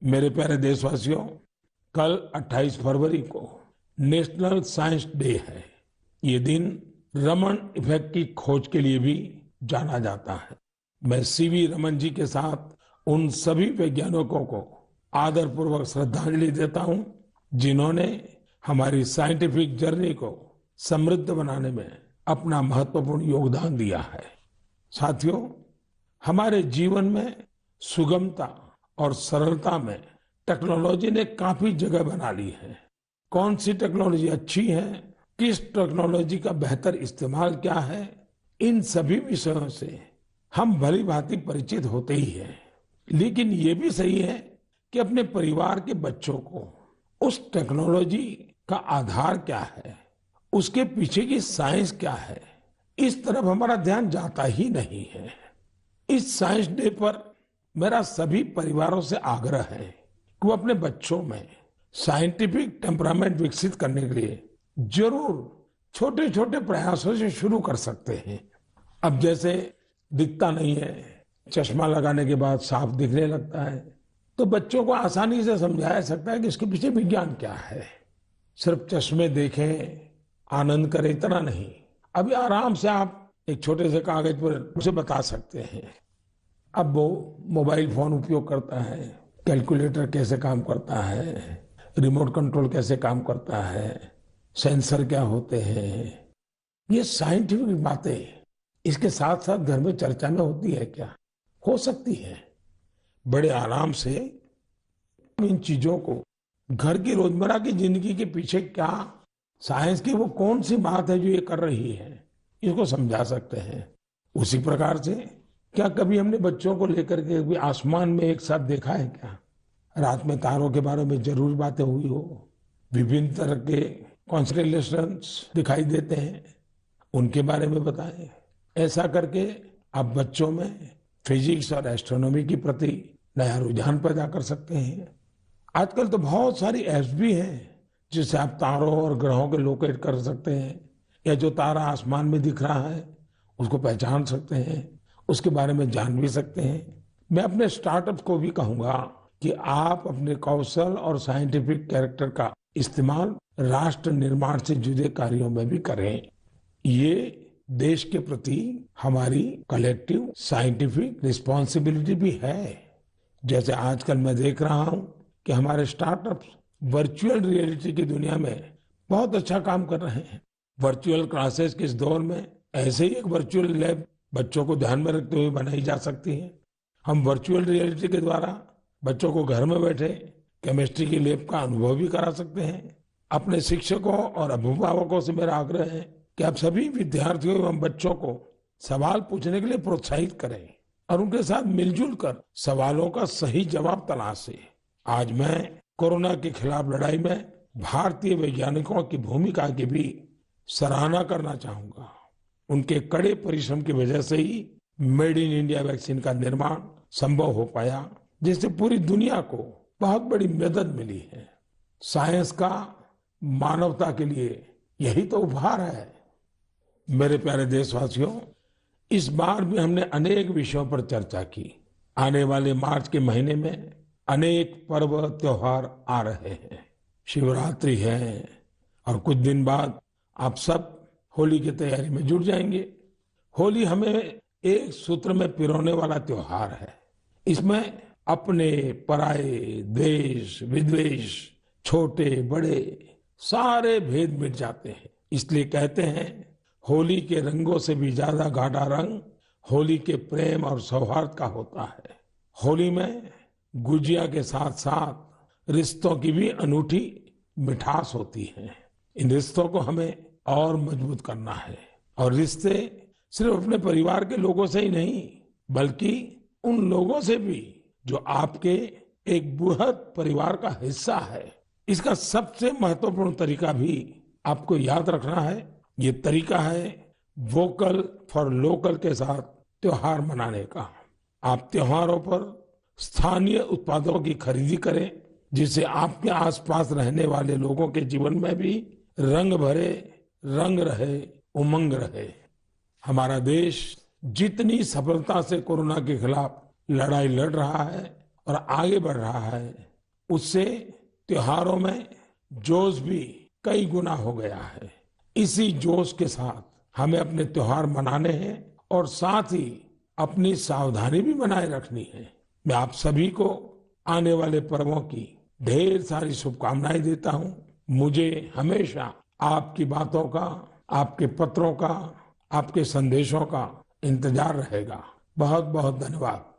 मेरे प्यारे देशवासियों, कल 28 फरवरी को नेशनल साइंस डे है। ये दिन रमन इफेक्ट की खोज के लिए भी जाना जाता है। मैं सीवी रमन जी के साथ उन सभी वैज्ञानिकों को आदरपूर्वक श्रद्धांजलि देता हूं, जिन्होंने हमारी साइंटिफिक जर्नी को समृद्ध बनाने में अपना महत्वपूर्ण योगदान दिया है। साथियों, हमारे जीवन में सुगमता और सरलता में टेक्नोलॉजी ने काफी जगह बना ली है। कौन सी टेक्नोलॉजी अच्छी है, किस टेक्नोलॉजी का बेहतर इस्तेमाल क्या है, इन सभी विषयों से हम भली भांति परिचित होते ही हैं। लेकिन ये भी सही है कि अपने परिवार के बच्चों को उस टेक्नोलॉजी का आधार क्या है, उसके पीछे की साइंस क्या है, इस तरफ हमारा ध्यान जाता ही नहीं है। इस साइंस डे पर मेरा सभी परिवारों से आग्रह है कि वो अपने बच्चों में साइंटिफिक टेम्परामेंट विकसित करने के लिए जरूर छोटे छोटे प्रयासों से शुरू कर सकते हैं। अब जैसे दिखता नहीं है, चश्मा लगाने के बाद साफ दिखने लगता है, तो बच्चों को आसानी से समझाया सकता है कि इसके पीछे विज्ञान क्या है। सिर्फ चश्मे देखें, आनंद करें, इतना नहीं। अभी आराम से आप एक छोटे से कागज पर उसे बता सकते हैं। अब वो मोबाइल फोन उपयोग करता है, कैलकुलेटर कैसे काम करता है, रिमोट कंट्रोल कैसे काम करता है, सेंसर क्या होते हैं, ये साइंटिफिक बातें इसके साथ साथ घर में चर्चा में होती है क्या? हो सकती है। बड़े आराम से इन चीजों को घर की रोजमर्रा की जिंदगी के पीछे क्या साइंस की वो कौन सी बात है जो ये कर रही है, इसको समझा सकते हैं। उसी प्रकार से क्या कभी हमने बच्चों को लेकर के भी आसमान में एक साथ देखा है क्या? रात में तारों के बारे में जरूर बातें हुई हो, विभिन्न तरह के कॉन्स्टेलेशंस दिखाई देते हैं, उनके बारे में बताएं। ऐसा करके आप बच्चों में फिजिक्स और एस्ट्रोनॉमी के प्रति नया रुझान पैदा कर सकते हैं। आजकल तो बहुत सारी ऐप्स भी हैं जिससे आप तारों और ग्रहों के लोकेट कर सकते हैं, या जो तारा आसमान में दिख रहा है उसको पहचान सकते हैं, उसके बारे में जान भी सकते हैं। मैं अपने स्टार्टअप को भी कहूंगा कि आप अपने कौशल और साइंटिफिक कैरेक्टर का इस्तेमाल राष्ट्र निर्माण से जुड़े कार्यों में भी करें। ये देश के प्रति हमारी कलेक्टिव साइंटिफिक रिस्पॉन्सिबिलिटी भी है। जैसे आजकल मैं देख रहा हूं कि हमारे स्टार्टअप वर्चुअल रियलिटी की दुनिया में बहुत अच्छा काम कर रहे हैं। वर्चुअल क्लासेस के इस दौर में ऐसे ही एक वर्चुअल लैब बच्चों को ध्यान में रखते हुए बनाई जा सकती है। हम वर्चुअल रियलिटी के द्वारा बच्चों को घर में बैठे केमिस्ट्री की लैब का अनुभव भी करा सकते हैं। अपने शिक्षकों और अभिभावकों से मेरा आग्रह है कि आप सभी विद्यार्थियों एवं बच्चों को सवाल पूछने के लिए प्रोत्साहित करें और उनके साथ मिलजुल कर सवालों का सही जवाब तलाशें। आज मैं कोरोना के खिलाफ लड़ाई में भारतीय वैज्ञानिकों की भूमिका की भी सराहना करना चाहूंगा। उनके कड़े परिश्रम की वजह से he made in India vaccine का निर्माण संभव हो पाया, जिससे पूरी दुनिया को बहुत बड़ी मदद मिली है। साइंस का मानवता के लिए यही तो उपहार है। मेरे प्यारे देशवासियों, इस बार भी हमने अनेक विषयों पर चर्चा की। आने वाले मार्च के महीने में अनेक पर्व त्योहार आ रहे हैं। शिवरात्रि है और कुछ दिन बाद आप सब होली की तैयारी में जुट जाएंगे। होली हमें एक सूत्र में पिरोने वाला त्योहार है। इसमें अपने पराये, द्वेष विद्वेष, छोटे बड़े सारे भेद मिट जाते हैं। इसलिए कहते हैं, होली के रंगों से भी ज्यादा गाढ़ा रंग होली के प्रेम और सौहार्द का होता है। होली में गुजिया के साथ साथ रिश्तों की भी अनूठी मिठास होती है। इन रिश्तों को हमें और मजबूत करना है, और रिश्ते सिर्फ अपने परिवार के लोगों से ही नहीं, बल्कि उन लोगों से भी जो आपके एक बृहद परिवार का हिस्सा है। इसका सबसे महत्वपूर्ण तरीका भी आपको याद रखना है। ये तरीका है वोकल फॉर लोकल के साथ त्योहार मनाने का। आप त्योहारों पर स्थानीय उत्पादों की खरीदी करें, जिससे आपके आसपास रहने वाले लोगों के जीवन में भी रंग भरे, रंग रहे, उमंग रहे। हमारा देश जितनी सफलता से कोरोना के खिलाफ लड़ाई लड़ रहा है और आगे बढ़ रहा है, उससे त्योहारों में जोश भी कई गुना हो गया है। इसी जोश के साथ हमें अपने त्योहार मनाने हैं और साथ ही अपनी सावधानी भी बनाए रखनी है। मैं आप सभी को आने वाले पर्वों की ढेर सारी शुभकामनाएं देता हूं। मुझे हमेशा आपकी बातों का, आपके पत्रों का, आपके संदेशों का इंतजार रहेगा। बहुत बहुत धन्यवाद।